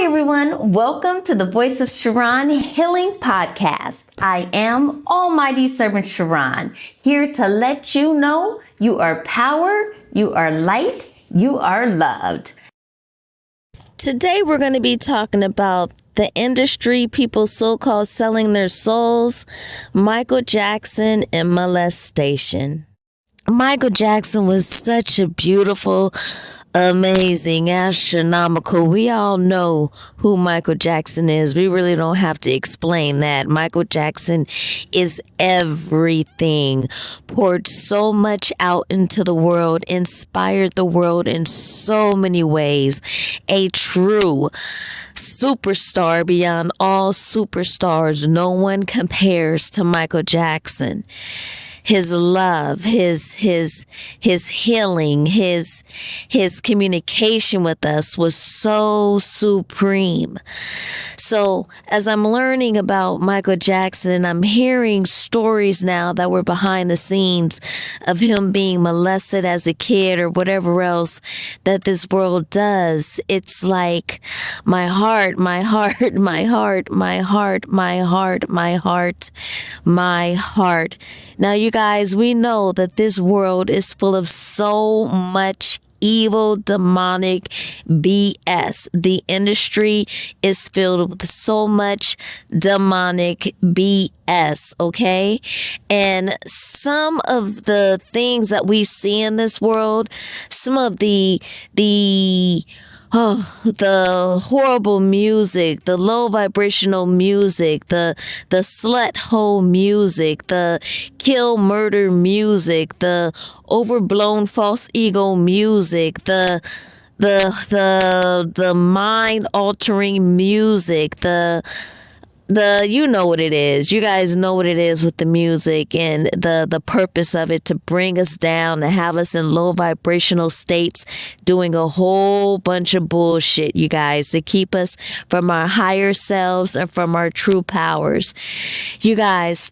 Hi, everyone. Welcome to the Voice of Charon Healing Podcast. I am Almighty Servant Charon, here to let you know you are power, you are light, you are loved. Today, we're going to be talking about the industry, people so-called selling their souls, Michael Jackson, and molestation. Michael Jackson was such a beautiful, amazing, astronomical. We all know who Michael Jackson is. We really don't have to explain that. Michael Jackson is everything. Poured so much out into the world, inspired the world in so many ways. A true superstar beyond all superstars. No one compares to Michael Jackson. His love, his healing, his communication with us was so supreme. So as I'm learning about Michael Jackson, I'm hearing stories now that were behind the scenes of him being molested as a kid or whatever else that this world does. It's like my heart, my heart, my heart, my heart, my heart, my heart, my heart. Now, you guys, we know that this world is full of so much evil, demonic BS. The industry is filled with so much demonic BS, okay? And some of the things that we see in this world, some of the horrible music, the low vibrational music, the slut hole music, the kill murder music, the overblown false ego music, the mind altering music, you know what it is. You guys know what it is with the music and the purpose of it, to bring us down, to have us in low vibrational states, doing a whole bunch of bullshit, you guys, to keep us from our higher selves and from our true powers. You guys,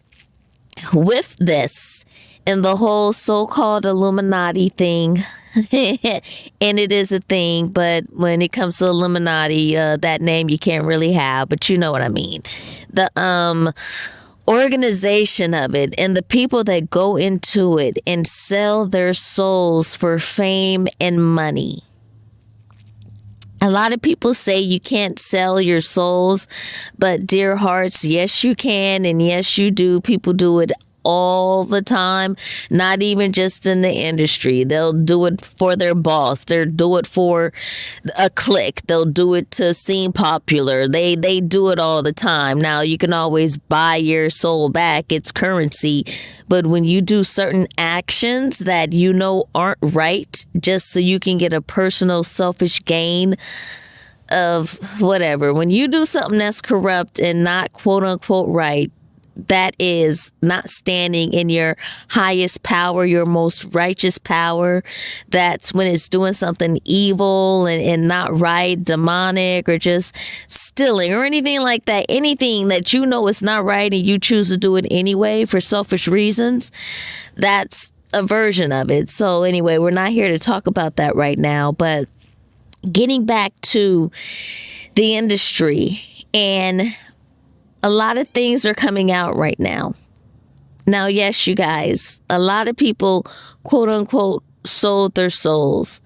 with this and the whole so-called Illuminati thing, and it is a thing, but when it comes to Illuminati, that name you can't really have, but you know what I mean. The organization of it and the people that go into it and sell their souls for fame and money. A lot of people say you can't sell your souls, but dear hearts, yes, you can, and yes, you do. People do it all the time, not even just in the industry. They'll do it for their boss. They'll do it for a clique. They'll do it to seem popular. They do it all the time. Now, you can always buy your soul back. It's currency. But when you do certain actions that you know aren't right, just so you can get a personal selfish gain of whatever, when you do something that's corrupt and not quote unquote right, that is not standing in your highest power, your most righteous power. That's when it's doing something evil and not right, demonic, or just stealing or anything like that. Anything that you know is not right and you choose to do it anyway for selfish reasons, that's a version of it. So anyway, we're not here to talk about that right now, but getting back to the industry, and a lot of things are coming out right now. Now, yes, you guys, a lot of people, quote unquote, sold their souls,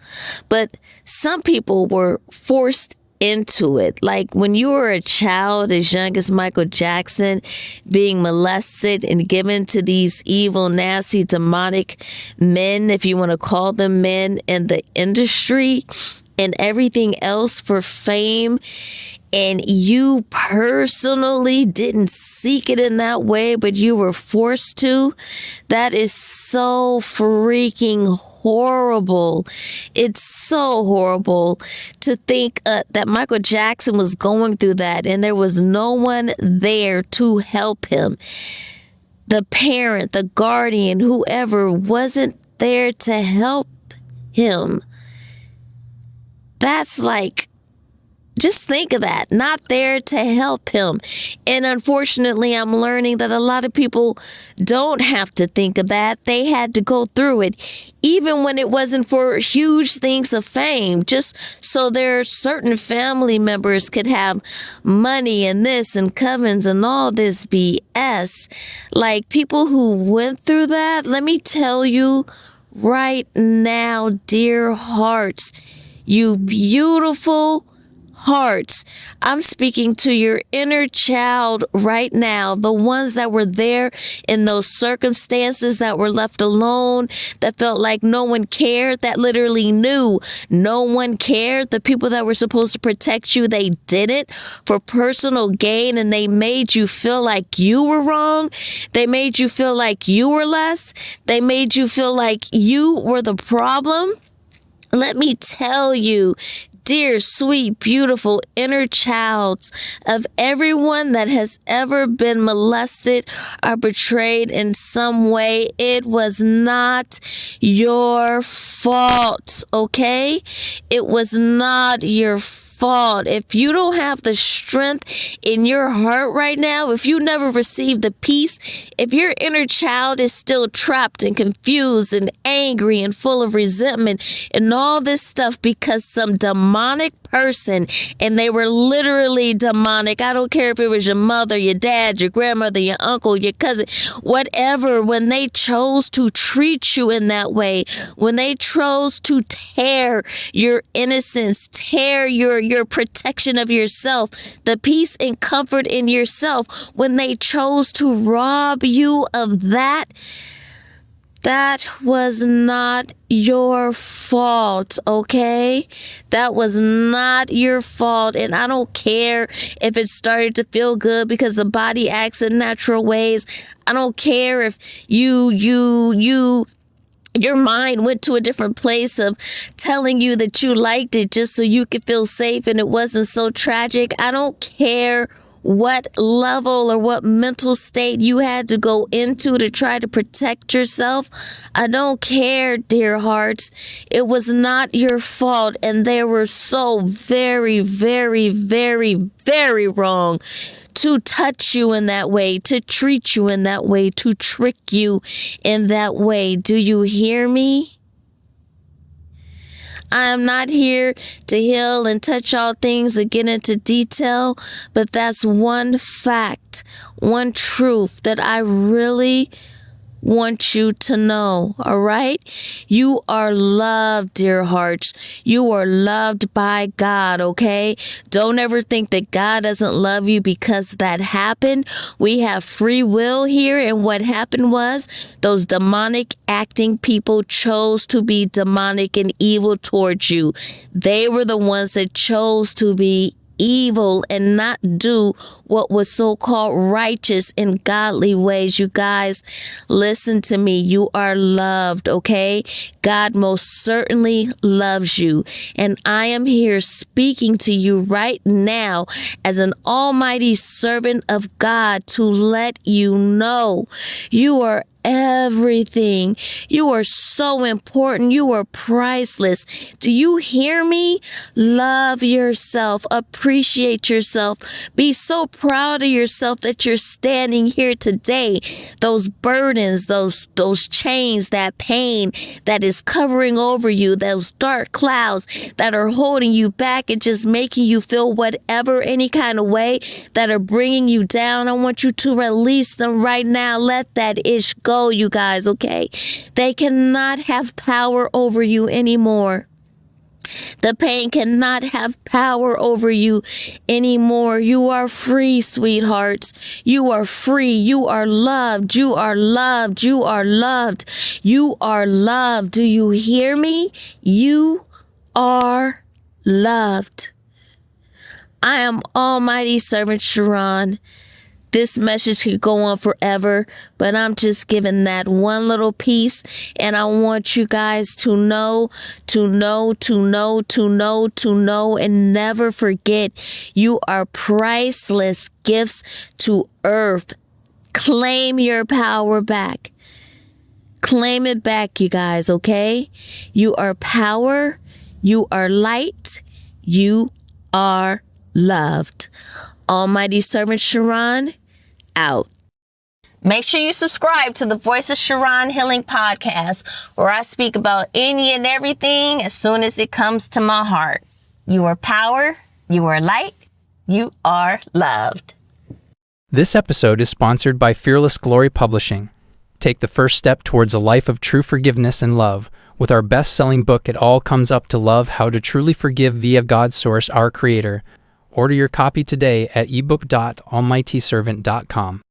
but some people were forced into it. Like when you were a child as young as Michael Jackson, being molested and given to these evil, nasty, demonic men, if you want to call them men, in the industry and everything else for fame, and you personally didn't seek it in that way, but you were forced to, that is so freaking horrible. It's so horrible to think that Michael Jackson was going through that and there was no one there to help him. The parent, the guardian, whoever wasn't there to help him. That's like Just think of that. Not there to help him. And unfortunately, I'm learning that a lot of people don't have to think of that. They had to go through it, even when it wasn't for huge things of fame, just so their certain family members could have money and this and covens and all this BS. Like, people who went through that, let me tell you right now, dear hearts, you beautiful hearts, I'm speaking to your inner child right now, the ones that were there in those circumstances, that were left alone, that felt like no one cared, that literally knew no one cared. The people that were supposed to protect you, they did it for personal gain, and they made you feel like you were wrong. They made you feel like you were less. They made you feel like you were the problem. Let me tell you, dear, sweet, beautiful inner child of everyone that has ever been molested or betrayed in some way, it was not your fault, okay? It was not your fault. If you don't have the strength in your heart right now, if you never received the peace, if your inner child is still trapped and confused and angry and full of resentment and all this stuff because some demonic person, and they were literally demonic. I don't care if it was your mother, your dad, your grandmother, your uncle, your cousin, whatever, when they chose to treat you in that way, when they chose to tear your innocence, tear your protection of yourself, the peace and comfort in yourself, when they chose to rob you of that, that was not your fault, okay? That was not your fault. And I don't care if it started to feel good because the body acts in natural ways. I don't care if your mind went to a different place of telling you that you liked it just so you could feel safe and it wasn't so tragic. I don't care what level or what mental state you had to go into to try to protect yourself. I don't care, dear hearts. It was not your fault, and they were so very, very, very, very wrong to touch you in that way, to treat you in that way, to trick you in that way. Do you hear me? I am not here to heal and touch all things and get into detail, but that's one fact, one truth that I really want you to know, all right? You are loved, dear hearts. You are loved by God, okay? Don't ever think that God doesn't love you because that happened. We have free will here, and what happened was those demonic acting people chose to be demonic and evil towards you. They were the ones that chose to be evil and not do what was so-called righteous and godly ways. You guys, listen to me. You are loved, okay? God most certainly loves you. And I am here speaking to you right now as an almighty servant of God to let you know you are everything. You are so important. You are priceless. Do you hear me? Love yourself. Appreciate yourself. Be so proud of yourself that you're standing here today. Those burdens, those chains, that pain that is covering over you, those dark clouds that are holding you back and just making you feel whatever, any kind of way that are bringing you down. I want you to release them right now. Let that ish go, you guys, okay? They cannot have power over you anymore. The pain cannot have power over you anymore. You are free, sweethearts. You are free. You are loved. You are loved. You are loved. You are loved. Do you hear me? You are loved. I am Almighty Servant Charon. This message could go on forever, but I'm just giving that one little piece, and I want you guys to know, and never forget, you are priceless gifts to earth. Claim your power back. Claim it back, you guys, okay? You are power. You are light. You are loved. Almighty Servant Charon, out. Make sure you subscribe to the Voice of Charon Healing Podcast, where I speak about any and everything as soon as it comes to my heart. You are power, you are light, you are loved. This episode is sponsored by Fearless Glory Publishing. Take the first step towards a life of true forgiveness and love with our best-selling book, It All Comes Up to Love, How to Truly Forgive via God's Source, Our Creator. Order your copy today at ebook.almightyservant.com.